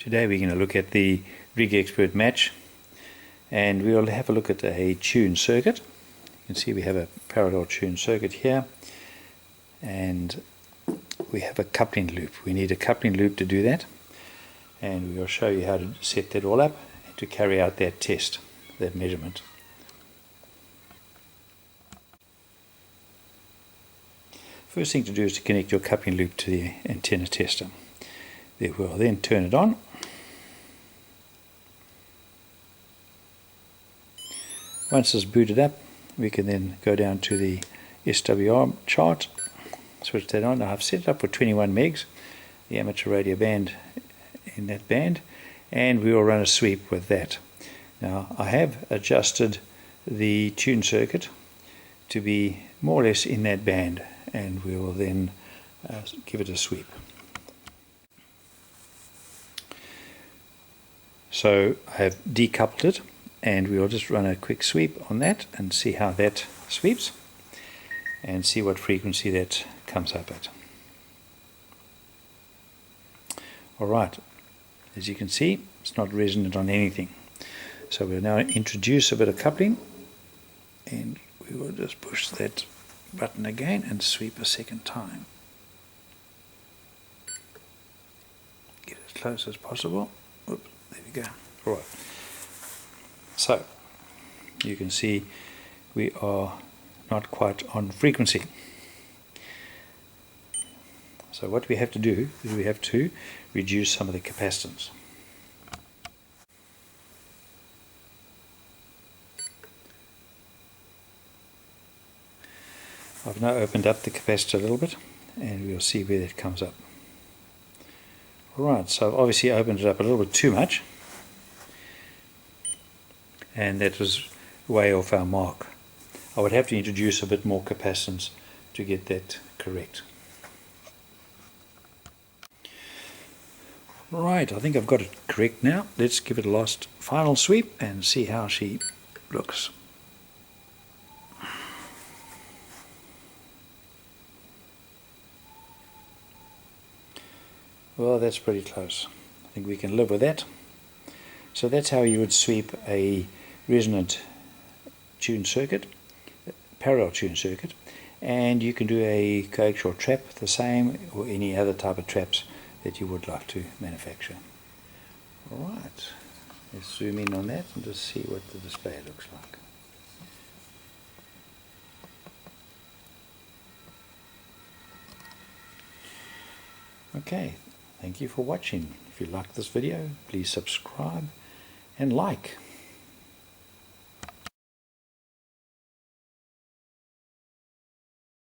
Today we're going to look at the RigExpert Match, and we'll have a look at a tune circuit. You can see we have a parallel tune circuit here, and we have a coupling loop. We need a coupling loop to do that, and we'll show you how to set that all up and to carry out that test, that measurement. First thing to do is to connect your coupling loop to the antenna tester. There, we'll then turn it on. Once it's booted up, we can then go down to the SWR chart, switch that on. Now I've set it up for 21 megs, the amateur radio band in that band, and we will run a sweep with that. Now I have adjusted the tune circuit to be more or less in that band, and we will then give it a sweep. So I have decoupled it, and we will just run a quick sweep on that and see how that sweeps and see what frequency that comes up at. Alright, as you can see, it's not resonant on anything. So we'll now introduce a bit of coupling, and we will just push that button again and sweep a second time. Get as close as possible. Oops, there we go. Alright. So, you can see we are not quite on frequency. So what we have to do is we have to reduce some of the capacitance. I've now opened up the capacitor a little bit, and we'll see where that comes up. Alright, so I've obviously opened it up a little bit too much, and that was way off our mark. I would have to introduce a bit more capacitance to get that correct. Right, I think I've got it correct now. Let's give it a last final sweep and see how she looks. Well, that's pretty close. I think we can live with that. So that's how you would sweep a resonant tune circuit, parallel tune circuit, and you can do a coaxial trap the same, or any other type of traps that you would like to manufacture. Alright, let's zoom in on that and just see what the display looks like. Okay, thank you for watching. If you like this video, please subscribe and like.